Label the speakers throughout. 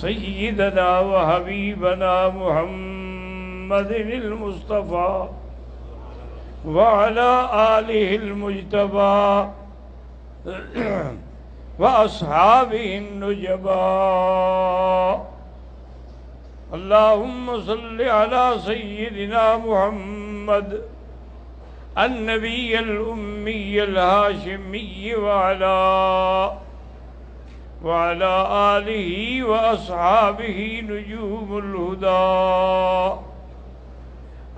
Speaker 1: سيدنا وحبيبنا محمد المصطفى وعلى آله المجتبى وأصحابه النجبى. اللهم صل على سيدنا محمد النبي الأمي الهاشمي وعلى آله وأصحابه نجوم الهدى.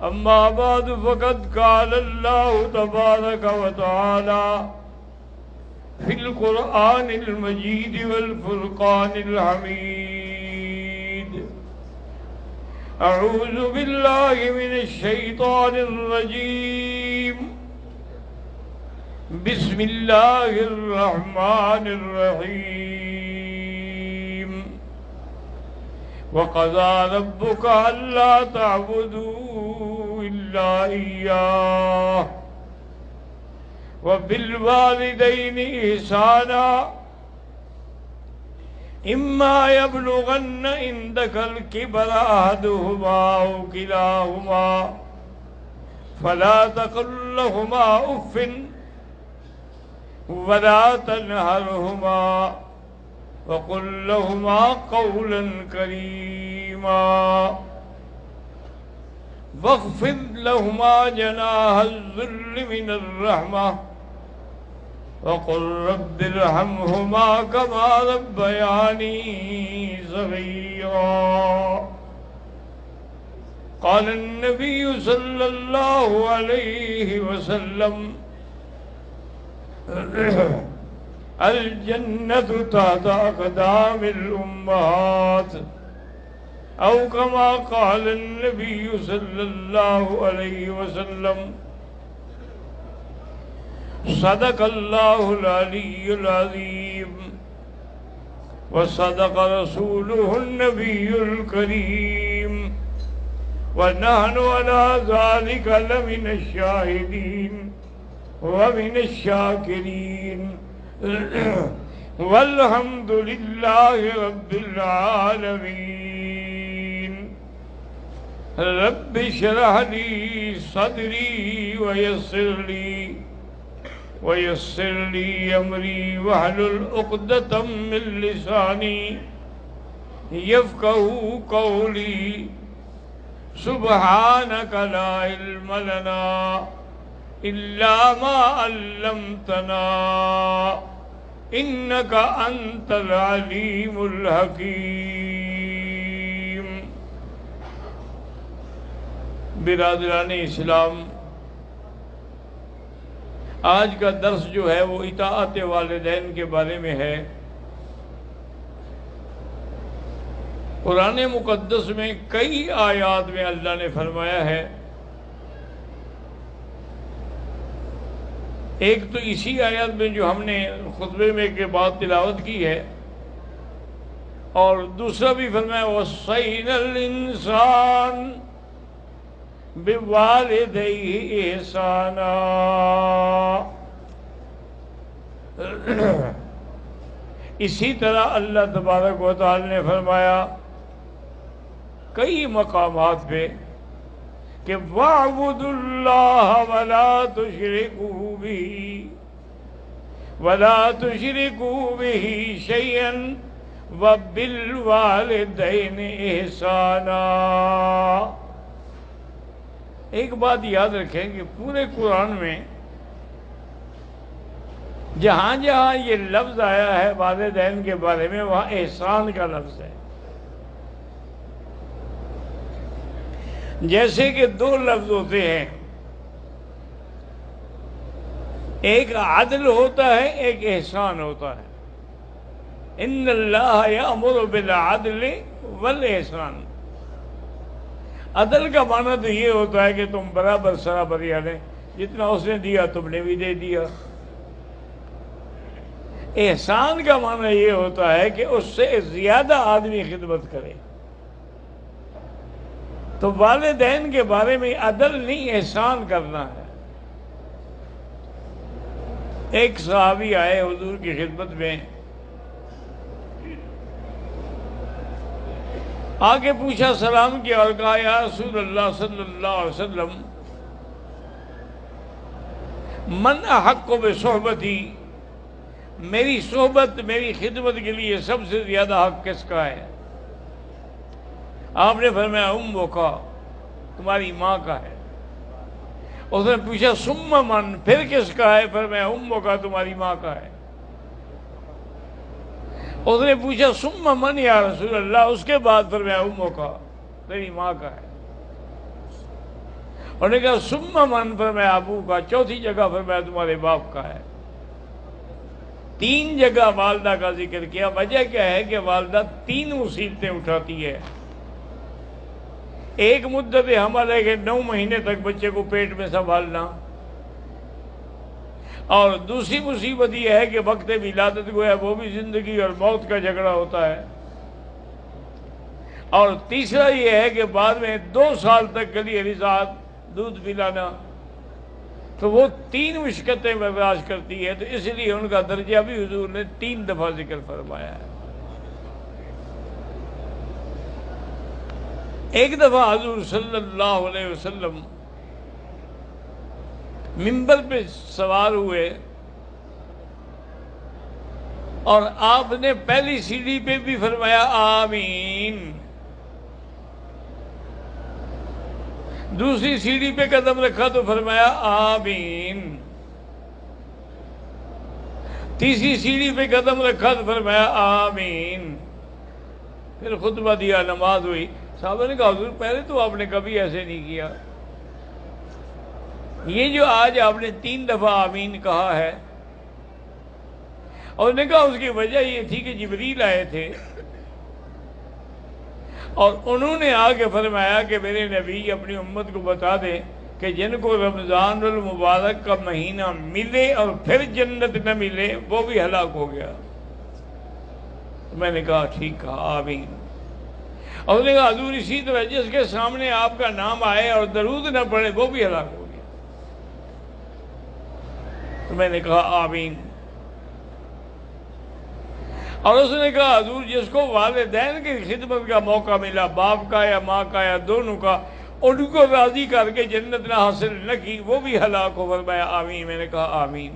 Speaker 1: أما بعد فقد قال الله تبارك وتعالى في القرآن المجيد والفرقان الحميد: أعوذ بالله من الشيطان الرجيم. بسم الله الرحمن الرحيم. وقضى ربك ألا تعبدوا إلا إياه وبالوالدين إحسانا إما يبلغن عندك الكبر أحدهما أو كلاهما فلا تقل لهما أف ولا تنهرهما وقل لهما قولا كريما واخفض لهما جناح الذل من الرحمة وقل رب ارحمهما كما ربياني صغيرا. قال النبي صلى الله عليه وسلم: الجنة تحت أقدام الأمهات، أو كما قال النبي صلى الله عليه وسلم. صدق الله العلي العظيم وصدق رسوله النبي الكريم ونحن على ذلك لمن الشاهدين ومن الشاكرين والحمد لله رب العالمين. رب اشرح لي صدري ويسر لي أمري واحلل عقدة من لساني يفقهوا قولي. سبحانك لا علم لنا إلا ما علمتنا إنك أنت العليم الحكيم. برادران اسلام، آج کا درس جو ہے وہ اطاعت والدین کے بارے میں ہے۔ قرآن مقدس میں کئی آیات میں اللہ نے فرمایا ہے، ایک تو اسی آیات میں جو ہم نے خطبے میں کے بعد تلاوت کی ہے، اور دوسرا بھی فرمایا وَصَّيْنَا الْإِنسَانَ بِوَالِدَيْهِ إِحْسَانًا۔ اسی طرح اللہ تبارک و تعالی نے فرمایا کئی مقامات پہ کہ وَاعْبُدُوا اللَّهَ وَلَا تُشْرِكُوا بِهِ شَيْئًا وَبِالْوَالِدَيْنِ إِحْسَانًا۔ ایک بات یاد رکھیں کہ پورے قرآن میں جہاں جہاں یہ لفظ آیا ہے والدین کے بارے میں، وہاں احسان کا لفظ ہے۔ جیسے کہ دو لفظ ہوتے ہیں، ایک عدل ہوتا ہے، ایک احسان ہوتا ہے۔ ان اللہ یأمر بالعدل والاحسان۔ عدل کا معنی تو یہ ہوتا ہے کہ تم برابر سرابر، یعنی جتنا اس نے دیا تم نے بھی دے دیا۔ احسان کا معنی یہ ہوتا ہے کہ اس سے زیادہ آدمی خدمت کرے۔ تو والدین کے بارے میں عدل نہیں، احسان کرنا ہے۔ ایک صحابی آئے حضور کی خدمت میں، آگے پوچھا، سلام کیا اور کہا یا رسول اللہ صلی اللہ علیہ وسلم من احق بصحبتی، میری صحبت میری خدمت کے لیے سب سے زیادہ حق کس کا ہے؟ آپ نے فرمایا امو کا، تمہاری ماں کا ہے۔ اس نے پوچھا ثم من، پھر کس کا ہے؟ فرمایا امو کا، تمہاری ماں کا ہے۔ اس نے پوچھا ثم من یا رسول اللہ، اس کے بعد فرمایا امو کا، تیری ماں کا ہے۔ انہوں نے کہا ثم من، فرمایا ابو کا، چوتھی جگہ فرمایا تمہارے باپ کا ہے۔ 3 جگہ والدہ کا ذکر کیا۔ وجہ کیا ہے کہ والدہ 3 مصیبتیں اٹھاتی ہے۔ ایک مدت حمل ہے کہ 9 مہینے تک بچے کو پیٹ میں سنبھالنا، اور دوسری مصیبت یہ ہے کہ وقت ولادت کو ہے وہ بھی زندگی اور موت کا جھگڑا ہوتا ہے، اور تیسرا یہ ہے کہ بعد میں 2 سال تک کلی رضاعت، دودھ پلانا، تو وہ 3 مشقتیں برداشت کرتی ہے، تو اس لیے ان کا درجہ بھی حضور نے 3 دفعہ ذکر فرمایا ہے۔ ایک دفعہ حضور صلی اللہ علیہ وسلم منبر پہ سوار ہوئے، اور آپ نے پہلی سیڑھی پہ بھی فرمایا آمین، دوسری سیڑھی پہ قدم رکھا تو فرمایا آمین، تیسری سیڑھی پہ قدم رکھا تو فرمایا آمین، پھر خطبہ دیا، نماز ہوئی۔ صحابہ نے کہا حضور پہلے تو آپ نے کبھی ایسے نہیں کیا، یہ جو آج آپ نے 3 دفعہ آمین کہا ہے، اور نے کہا اس کی وجہ یہ تھی کہ جبریل آئے تھے اور انہوں نے آ کے فرمایا کہ میرے نبی اپنی امت کو بتا دیں کہ جن کو رمضان المبارک کا مہینہ ملے اور پھر جنت نہ ملے وہ بھی ہلاک ہو گیا۔ تو میں نے کہا ٹھیک کہا، آمین۔ اور انہوں نے کہا حضور اسی طرح جس کے سامنے آپ کا نام آئے اور درود نہ پڑے وہ بھی ہلاک ہو گیا۔ تو میں نے کہا آمین۔ اور اس نے کہا حضور جس کو والدین کی خدمت کا موقع ملا، باپ کا یا ماں کا یا دونوں کا، ان کو راضی کر کے جنت نہ حاصل نہ کی وہ بھی ہلاک ہو، فرمایا آمین۔ میں نے کہا آمین۔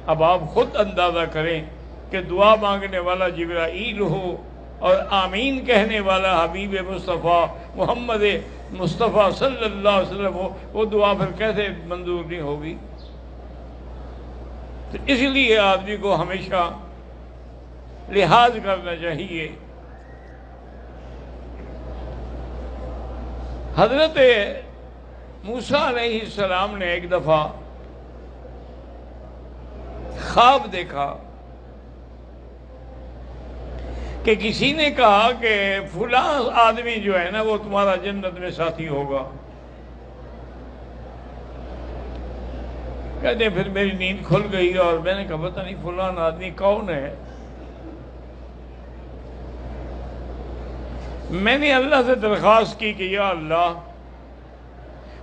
Speaker 1: اب آپ خود اندازہ کریں کہ دعا مانگنے والا جبرائیل ہو اور آمین کہنے والا حبیب مصطفیٰ محمد مصطفیٰ صلی اللہ علیہ وسلم ہو، وہ دعا پھر کیسے منظور نہیں ہوگی؟ تو اس لیے آدمی کو ہمیشہ لحاظ کرنا چاہیے۔ حضرت موسیٰ علیہ السلام نے ایک دفعہ خواب دیکھا کہ کسی نے کہا کہ فلاں آدمی جو ہے نا وہ تمہارا جنت میں ساتھی ہوگا۔ کہتے ہیں پھر میری نیند کھل گئی اور میں نے کہا پتہ نہیں فلاں آدمی کون ہے۔ میں نے اللہ سے درخواست کی کہ یا اللہ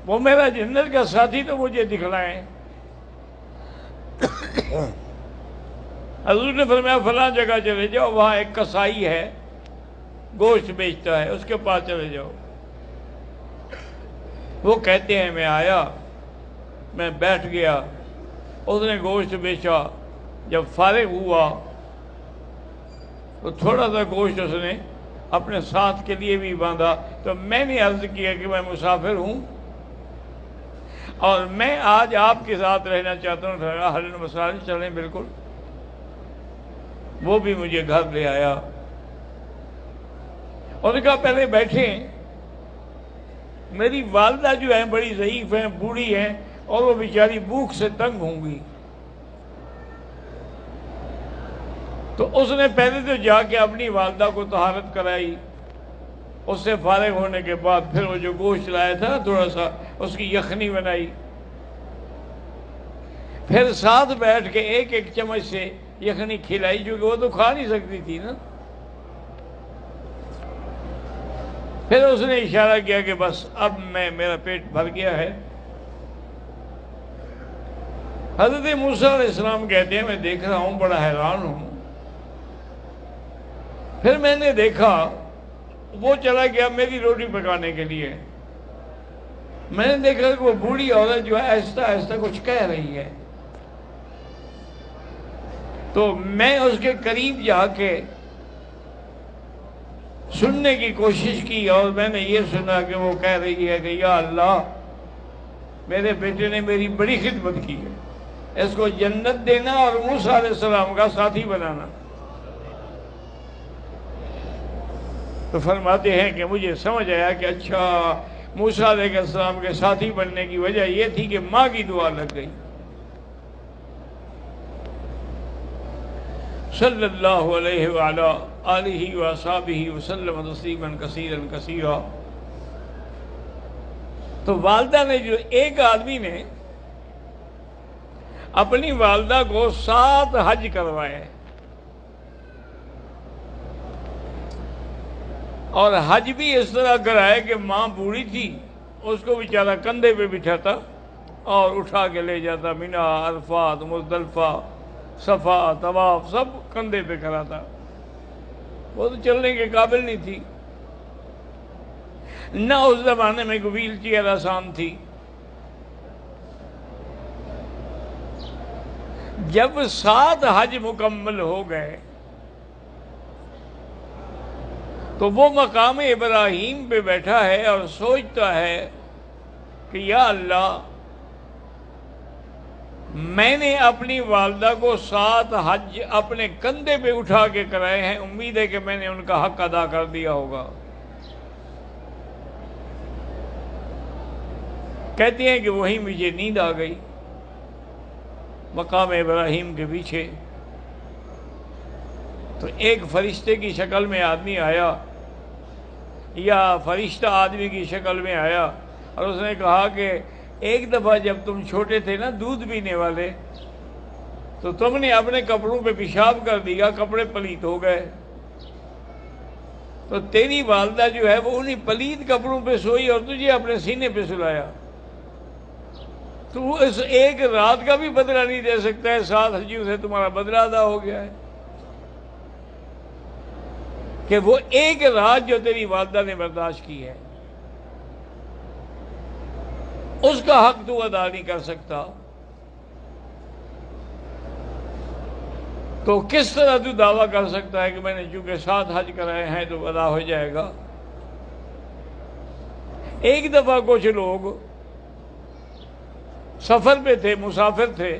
Speaker 1: وہ میرا جنت کا ساتھی تو مجھے دکھلائیں۔ حضور نے فرمایا فلاں جگہ چلے جاؤ، وہاں ایک کسائی ہے گوشت بیچتا ہے، اس کے پاس چلے جاؤ۔ وہ کہتے ہیں میں آیا، میں بیٹھ گیا، اس نے گوشت بیچا، جب فارغ ہوا تو تھوڑا سا گوشت اس نے اپنے ساتھ کے لیے بھی باندھا۔ تو میں نے عرض کیا کہ میں مسافر ہوں اور میں آج آپ کے ساتھ رہنا چاہتا ہوں، حل مسائل چلیں بالکل۔ وہ بھی مجھے گھر لے آیا اور نے کہا پہلے بیٹھیں، میری والدہ جو ہیں بڑی ضعیف ہیں، بوڑھی ہیں، اور وہ بیچاری بھوک سے تنگ ہوں گی۔ تو اس نے پہلے تو جا کے اپنی والدہ کو طہارت کرائی، اس سے فارغ ہونے کے بعد پھر وہ جو گوشت لایا تھا تھوڑا سا اس کی یخنی بنائی، پھر ساتھ بیٹھ کے ایک ایک چمچ سے یخنی کھلائی، جو کہ وہ تو کھا نہیں سکتی تھی نا۔ پھر اس نے اشارہ کیا کہ بس اب میرا پیٹ بھر گیا ہے۔ حضرت موسیٰ علیہ السلام کہتے ہیں میں دیکھ رہا ہوں، بڑا حیران ہوں۔ پھر میں نے دیکھا وہ چلا گیا میری روٹی پکانے کے لیے. میں نے دیکھا کہ وہ بوڑھی عورت جو ہے آہستہ آہستہ کچھ کہہ رہی ہے. تو میں اس کے قریب جا کے سننے کی کوشش کی اور میں نے یہ سنا کہ وہ کہہ رہی ہے کہ یا اللہ میرے بیٹے نے میری بڑی خدمت کی ہے، اس کو جنت دینا اور موسیٰ علیہ السلام کا ساتھی بنانا. تو فرماتے ہیں کہ مجھے سمجھ آیا کہ اچھا موسیٰ علیہ السلام کے ساتھی بننے کی وجہ یہ تھی کہ ماں کی دعا لگ گئی. صلی اللہ علیہ وعلا آلہ وصحبہ وسلم تسلیما کثیرا کثیرا. تو والدہ نے جو ایک آدمی نے اپنی والدہ کو 7 حج کروائے اور حج بھی اس طرح کرائے کہ ماں بوڑھی تھی، اس کو بیچارہ کندھے پہ بٹھاتا اور اٹھا کے لے جاتا. مینا، عرفات، مزدلفہ، صفا، طواف سب کندھے پہ کراتا. وہ تو چلنے کے قابل نہیں تھی، نہ اس زمانے میں کوئی ویل چیئر آسان تھی. جب 7 حج مکمل ہو گئے تو وہ مقام ابراہیم پہ بیٹھا ہے اور سوچتا ہے کہ یا اللہ میں نے اپنی والدہ کو 7 حج اپنے کندھے پہ اٹھا کے کرائے ہیں، امید ہے کہ میں نے ان کا حق ادا کر دیا ہوگا. کہتے ہیں کہ وہیں مجھے نیند آ گئی مقام ابراہیم کے پیچھے. تو ایک فرشتے کی شکل میں آدمی آیا یا فرشتہ آدمی کی شکل میں آیا اور اس نے کہا کہ ایک دفعہ جب تم چھوٹے تھے نا دودھ پینے والے تو تم نے اپنے کپڑوں پہ پیشاب کر دیا، کپڑے پلیت ہو گئے، تو تیری والدہ جو ہے وہ انہی پلیت کپڑوں پہ سوئی اور تجھے اپنے سینے پہ سلایا. تو اس ایک رات کا بھی بدلہ نہیں دے سکتا ہے، 7 حجیوں سے تمہارا بدلہ ادا ہو گیا ہے کہ وہ ایک رات جو تیری والدہ نے برداشت کی ہے اس کا حق تو ادا نہیں کر سکتا. تو کس طرح تو دعویٰ کر سکتا ہے کہ میں نے چونکہ 7 حج کرائے ہیں تو ادا ہو جائے گا. ایک دفعہ کچھ لوگ سفر پہ تھے، مسافر تھے،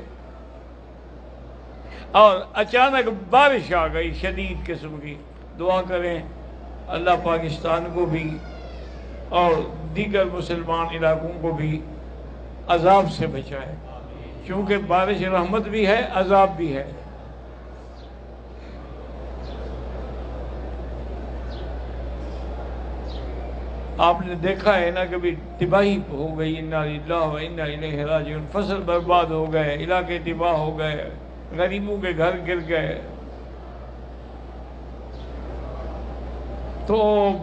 Speaker 1: اور اچانک بارش آ گئی شدید قسم کی. دعا کریں اللہ پاکستان کو بھی اور دیگر مسلمان علاقوں کو بھی عذاب سے بچائے، چونکہ بارش رحمت بھی ہے، عذاب بھی ہے. آپ نے دیکھا ہے نا کبھی تباہی ہو گئی، انا للہ و انا الیہ راجعون، فصل برباد ہو گئے، علاقے تباہ ہو گئے، غریبوں کے گھر گر گئے. تو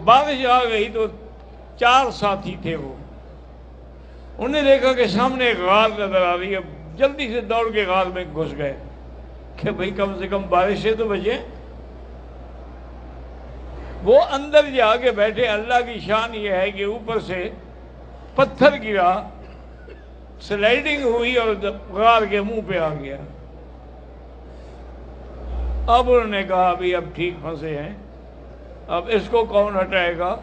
Speaker 1: بارش آ گئی تو 4 ساتھی تھے، وہ انہوں نے دیکھا کہ سامنے ایک غار نظر آ رہی ہے، جلدی سے دوڑ کے غار میں گھس گئے کہ بھئی کم سے کم بارش سے تو بچیں. وہ اندر جا کے بیٹھے. اللہ کی شان یہ ہے کہ اوپر سے پتھر گرا، سلائیڈنگ ہوئی اور غار کے منہ پہ آ گیا. اب انہوں نے کہا بھی اب ٹھیک پھنسے ہیں، اب اس کو کون ہٹائے گا.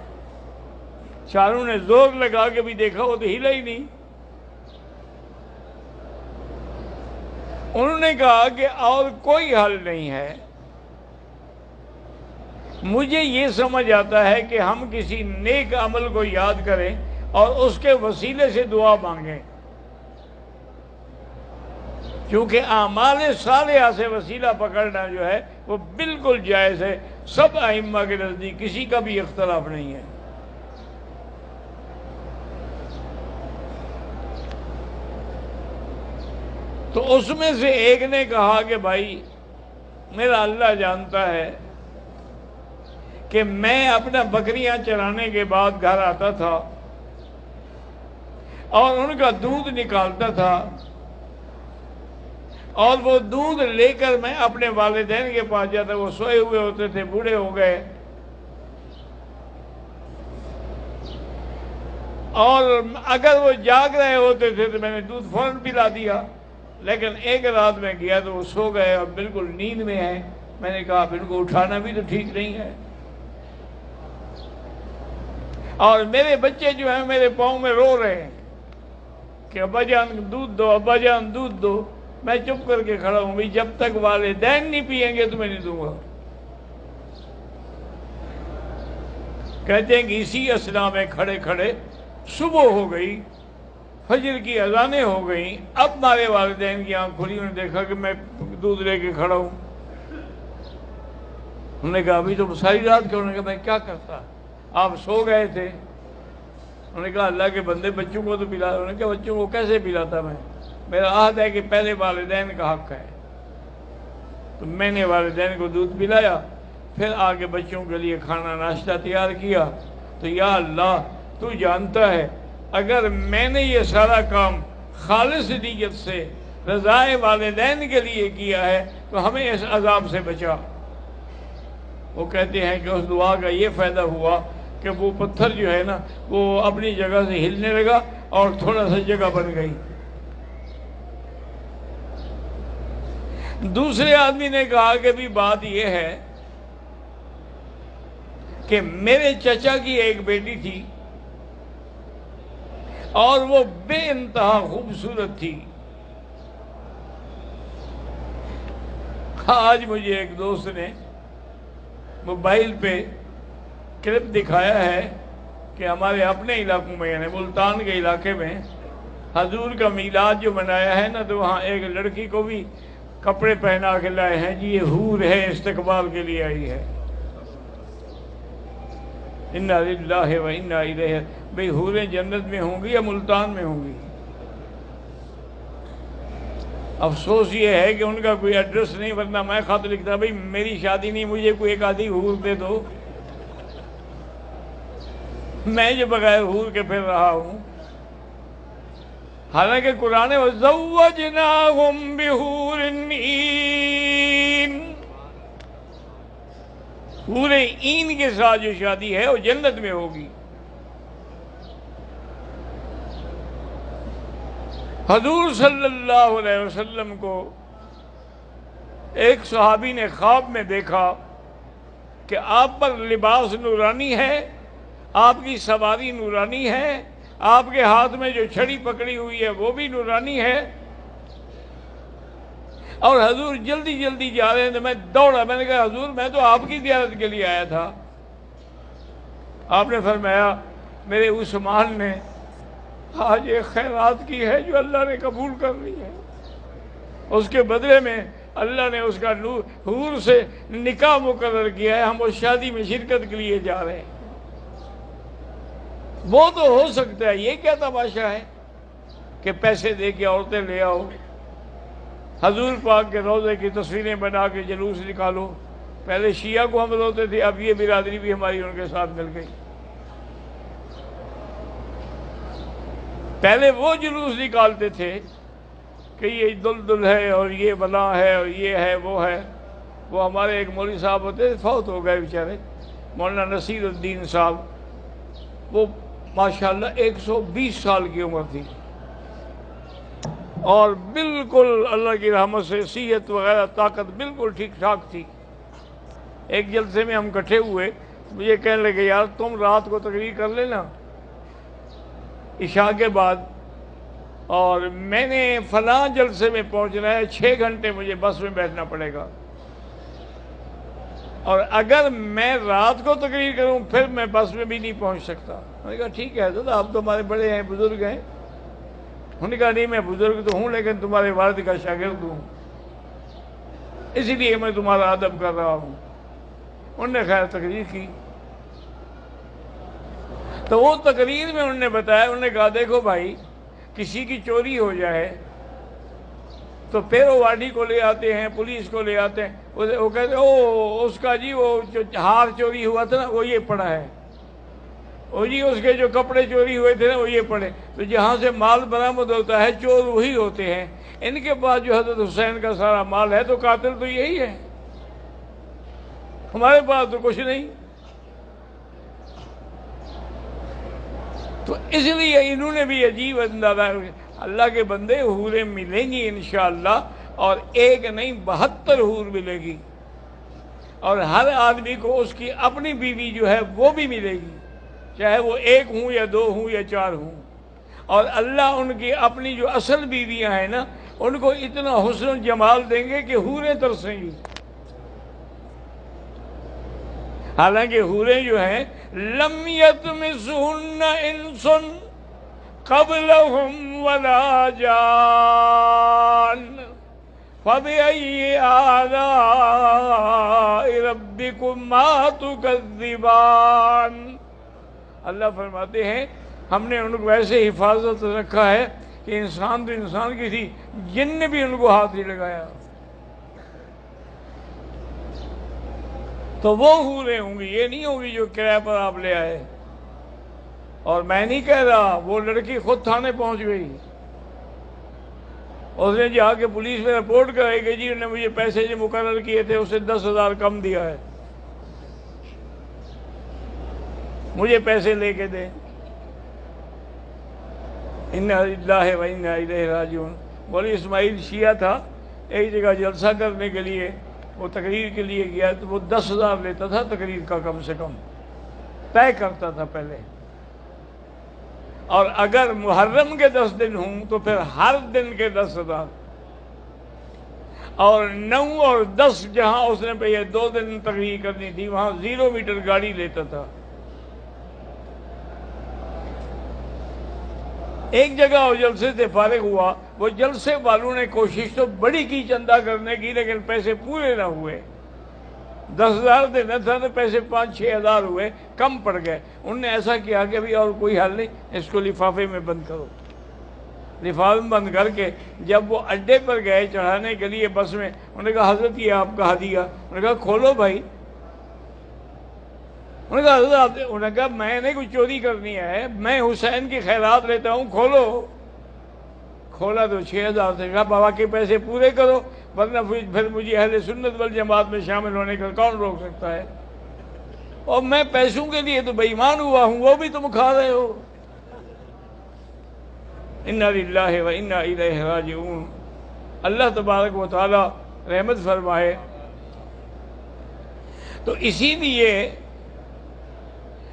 Speaker 1: چاروں نے زور لگا کے بھی دیکھا، وہ تو ہلا ہی نہیں. انہوں نے کہا کہ اور کوئی حل نہیں ہے. مجھے یہ سمجھ آتا ہے کہ ہم کسی نیک عمل کو یاد کریں اور اس کے وسیلے سے دعا مانگیں، کیونکہ اعمال صالحہ سے وسیلہ پکڑنا جو ہے وہ بالکل جائز ہے. سب ائمہ کے نزدیک کسی کا بھی اختلاف نہیں ہے. تو اس میں سے ایک نے کہا کہ بھائی میرا اللہ جانتا ہے کہ میں اپنا بکریاں چرانے کے بعد گھر آتا تھا اور ان کا دودھ نکالتا تھا، اور وہ دودھ لے کر میں اپنے والدین کے پاس جاتا. وہ سوئے ہوئے ہوتے تھے، بوڑھے ہو گئے. اور اگر وہ جاگ رہے ہوتے تھے تو میں نے دودھ فوراً پلا دیا، لیکن ایک رات میں گیا تو وہ سو گئے اور بالکل نیند میں ہیں۔ میں نے کہا ان کو اٹھانا بھی تو ٹھیک نہیں ہے۔ اور میرے بچے جو ہیں میرے پاؤں میں رو رہے ہیں کہ ابا جان دودھ دو، ابا جان دودھ دو۔ میں چپ کر کے کھڑا ہوں، جب تک والدین نہیں پیئیں گے تو میں نہیں دوں گا۔ کہتے ہیں کہ اسی اثنا میں کھڑے کھڑے صبح ہو گئی، فجر کی اذانیں ہو گئیں۔ اب ہمارے والدین کی آنکھ کھلی، انہوں نے دیکھا کہ میں دودھ لے کے کھڑا ہوں۔ انہوں نے کہا ابھی تو ساری رات کے، انہوں نے کہا میں کیا کرتا، آپ سو گئے تھے۔ انہوں نے کہا اللہ کے بندے بچوں کو تو پلا۔ انہوں نے کہا بچوں کو کیسے پلاتا میں، میرا عہد ہے کہ پہلے والدین کا حق ہے۔ تو میں نے والدین کو دودھ پلایا، پھر آگے بچوں کے لیے کھانا ناشتہ تیار کیا۔ تو یا اللہ تو جانتا ہے اگر میں نے یہ سارا کام خالص نیت سے رضائے والدین کے لیے کیا ہے تو ہمیں اس عذاب سے بچا۔ وہ کہتے ہیں کہ اس دعا کا یہ فائدہ ہوا کہ وہ پتھر جو ہے نا وہ اپنی جگہ سے ہلنے لگا اور تھوڑا سا جگہ بن گئی۔ دوسرے آدمی نے کہا کہ بھی بات یہ ہے کہ میرے چچا کی ایک بیٹی تھی اور وہ بے انتہا خوبصورت تھی۔ آج مجھے ایک دوست نے موبائل پہ کلپ دکھایا ہے کہ ہمارے اپنے علاقوں میں یعنی ملتان کے علاقے میں حضور کا میلاد جو منایا ہے نا، تو وہاں ایک لڑکی کو بھی کپڑے پہنا کے لائے ہیں جی، یہ حور ہے، استقبال کے لیے آئی ہے۔ انا للہ و انا الیہ، بھئی حوریں جنت میں ہوں گی یا ملتان میں ہوں گی؟ افسوس یہ ہے کہ ان کا کوئی ایڈریس نہیں، ورنہ میں خط لکھتا بھئی میری شادی نہیں، مجھے کوئی ایک آدھی حور دے دو، میں جو بغیر حور کے پھر رہا ہوں۔ حالانکہ قرآن وَزَوَّجْنَاهُمْ بِحُورٍ عِین، حور عین کے ساتھ جو شادی ہے وہ جنت میں ہوگی۔ حضور صلی اللہ علیہ وسلم کو ایک صحابی نے خواب میں دیکھا کہ آپ پر لباس نورانی ہے، آپ کی سواری نورانی ہے، آپ کے ہاتھ میں جو چھڑی پکڑی ہوئی ہے وہ بھی نورانی ہے، اور حضور جلدی جلدی جا رہے ہیں۔ تو میں دوڑا، میں نے کہا حضور میں تو آپ کی زیارت کے لیے آیا تھا۔ آپ نے فرمایا میرے عثمان نے آج ایک خیرات کی ہے جو اللہ نے قبول کر لی ہے، اس کے بدلے میں اللہ نے اس کا حور سے نکاح مقرر کیا ہے، ہم اس شادی میں شرکت کے لیے جا رہے ہیں۔ وہ تو ہو سکتا ہے، یہ کیا تماشا ہے کہ پیسے دے کے عورتیں لے آؤ، حضور پاک کے روضے کی تصویریں بنا کے جلوس نکالو۔ پہلے شیعہ کو ہم روتے تھے، اب یہ برادری بھی ہماری ان کے ساتھ مل گئی۔ پہلے وہ جلوس نکالتے تھے کہ یہ دلدل ہے اور یہ بلا ہے اور یہ ہے وہ ہے۔ وہ ہمارے ایک مولوی صاحب ہوتے تھے، فوت ہو گئے بیچارے، مولانا نصیر الدین صاحب، وہ ماشاءاللہ 120 سال کی عمر تھی اور بالکل اللہ کی رحمت سے صحت وغیرہ طاقت بالکل ٹھیک ٹھاک تھی۔ ایک جلسے میں ہم اکٹھے ہوئے، مجھے کہنے لگے یار تم رات کو تقریر کر لینا عشاء کے بعد، اور میں نے فلاں جلسے میں پہنچنا ہے، 6 گھنٹے مجھے بس میں بیٹھنا پڑے گا، اور اگر میں رات کو تقریر کروں پھر میں بس میں بھی نہیں پہنچ سکتا۔ میں نے کہا ٹھیک ہے حضرت آپ تو ہمارے بڑے ہیں، بزرگ ہیں۔ انہوں نے کہا نہیں میں بزرگ تو ہوں لیکن تمہارے والد کا شاگرد ہوں، اس لیے میں تمہارا ادب کر رہا ہوں۔ انہوں نے خیر تقریر کی، تو وہ تقریر میں انہوں نے بتایا، انہوں نے کہا دیکھو بھائی کسی کی چوری ہو جائے تو پیرو واڈی کو لے آتے ہیں، پولیس کو لے آتے ہیں، وہ کہتے ہیں او اس کا جی وہ جو ہار چوری ہوا تھا نا وہ یہ پڑا ہے، او جی اس کے جو کپڑے چوری ہوئے تھے نا وہ یہ پڑے۔ تو جہاں سے مال برآمد ہوتا ہے چور وہی ہوتے ہیں، ان کے پاس جو حضرت حسین کا سارا مال ہے تو قاتل تو یہی ہے، ہمارے پاس تو کچھ نہیں۔ تو اس لیے انہوں نے بھی عجیب اندازہ، اللہ کے بندے حوریں ملیں گی انشاءاللہ، اور ایک نہیں 72 حور ملے گی، اور ہر آدمی کو اس کی اپنی بیوی جو ہے وہ بھی ملے گی، چاہے وہ ایک ہوں یا دو ہوں یا چار ہوں، اور اللہ ان کی اپنی جو اصل بیویاں ہیں نا ان کو اتنا حسن و جمال دیں گے کہ حوریں ترسیں گی۔ حالانکہ حوریں جو ہیں لم یطمثہن انس قبلہم ولا جان فبأي آلاء ربكما تكذبان۔ اللہ فرماتے ہیں ہم نے ان کو ایسے حفاظت رکھا ہے کہ انسان تو انسان کی تھی، جن نے بھی ان کو ہاتھ نہیں لگایا۔ تو وہ حوریں ہوں گی، یہ نہیں ہوگی جو کرایہ پر آپ لے آئے۔ اور میں نہیں کہہ رہا، وہ لڑکی خود تھانے پہنچ گئی، اس نے جا کے پولیس میں رپورٹ کرائی کہ جی انہوں نے مجھے پیسے جو مقرر کیے تھے اسے 10,000 کم دیا ہے، مجھے پیسے لے کے دیں۔ انا للہ و انا الیہ راجعون۔ مولوی اسماعیل شیعہ تھا، ایک جگہ جلسہ کرنے کے لیے وہ تقریر کے لیے گیا تو وہ 10,000 لیتا تھا تقریر کا، کم سے کم طے کرتا تھا پہلے، اور اگر محرم کے 10 دن ہوں تو پھر ہر دن کے 10,000، اور 9 اور 10 جہاں اس نے پہ 2 دن تقریر کرنی تھی وہاں 0 میٹر گاڑی لیتا تھا۔ ایک جگہ وہ جلسے سے فارغ ہوا، وہ جلسے والوں نے کوشش تو بڑی کی چندہ کرنے کی، لیکن پیسے پورے نہ ہوئے۔ 10,000 دینا تھا تو پیسے 5-6 ہزار ہوئے، کم پڑ گئے۔ انہوں نے ایسا کیا کہ ابھی اور کوئی حل نہیں، اس کو لفافے میں بند کرو۔ لفافے میں بند کر کے جب وہ اڈے پر گئے چڑھانے کے لیے بس میں، انہوں نے کہا حضرت یہ آپ کا ہدیہ۔ انہوں نے کہا کھولو بھائی۔ انہوں نے کہا حضرت، انہوں نے کہا میں نے کوئی چوری کرنی ہے، میں حسین کی خیرات لیتا ہوں، کھولو۔ کھولا تو 6,000 سے، کہا بابا کے پیسے پورے کرو ورنہ پھر مجھے اہل سنت والجماعت میں شامل ہونے کا کون روک سکتا ہے، اور میں پیسوں کے لیے تو بے ایمان ہوا ہوں، وہ بھی تم کھا رہے ہو۔ انا للہ و انا الیہ راجعون۔ اللہ تبارک و تعالی رحمت فرمائے۔ تو اسی لیے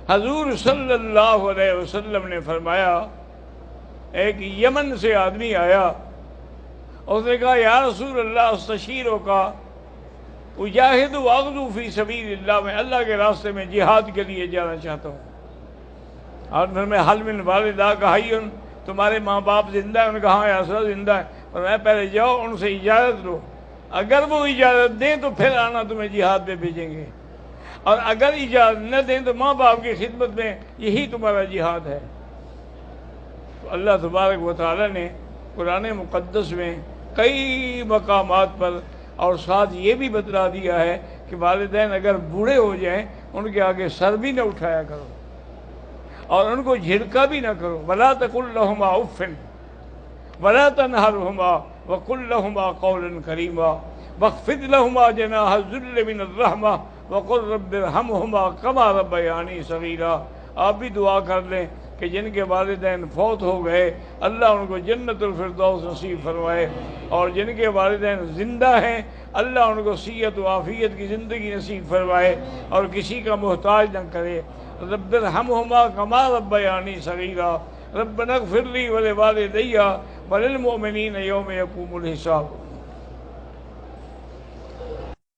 Speaker 1: حضور صلی اللہ علیہ وسلم نے فرمایا، ایک یمن سے آدمی آیا، اس نے کہا یا رسول اللہ استشیروں کا اجاہد واغزو فی سبیل اللہ، میں اللہ کے راستے میں جہاد کے لیے جانا چاہتا ہوں۔ اور پھر میں حل من والدہ کا حی، تمہارے ماں باپ زندہ ہیں؟ انہوں نے کہا ہاں یا رسول اللہ زندہ ہے۔ اور میں پہلے جاؤ ان سے اجازت لو، اگر وہ اجازت دیں تو پھر آنا، تمہیں جہاد پہ بھیجیں گے، اور اگر اجازت نہ دیں تو ماں باپ کی خدمت میں یہی تمہارا جہاد ہے۔ تو اللہ تبارک و تعالی نے قرآن مقدس میں کئی مقامات پر اور ساتھ یہ بھی بتلا دیا ہے کہ والدین اگر بوڑھے ہو جائیں ان کے آگے سر بھی نہ اٹھایا کرو اور ان کو جھڑکا بھی نہ کرو۔ وَلَا تَقُلْ لَهُمَا أُفٍّ وَلَا تَنْهَرْهُمَا وَقُلْ لَهُمَا قَوْلًا كَرِيمًا وَاخْفِضْ لَهُمَا جَنَاحَ الذُّلِّ مِنَ الرَّحْمَةِ وَقُلْ رَبِّ ارْحَمْهُمَا كَمَا رَبَّيَانِي صَغِيرًا۔ آپ بھی دعا کر لیں کہ جن کے والدین فوت ہو گئے اللہ ان کو جنت الفردوس نصیب فرمائے، اور جن کے والدین زندہ ہیں اللہ ان کو صحت و عافیت کی زندگی نصیب فرمائے اور کسی کا محتاج نہ کرے۔ رب ارحمہما کما ربیانی صغیرا، ربنا اغفر لی ولوالدی وللمؤمنین یوم یقوم الحساب۔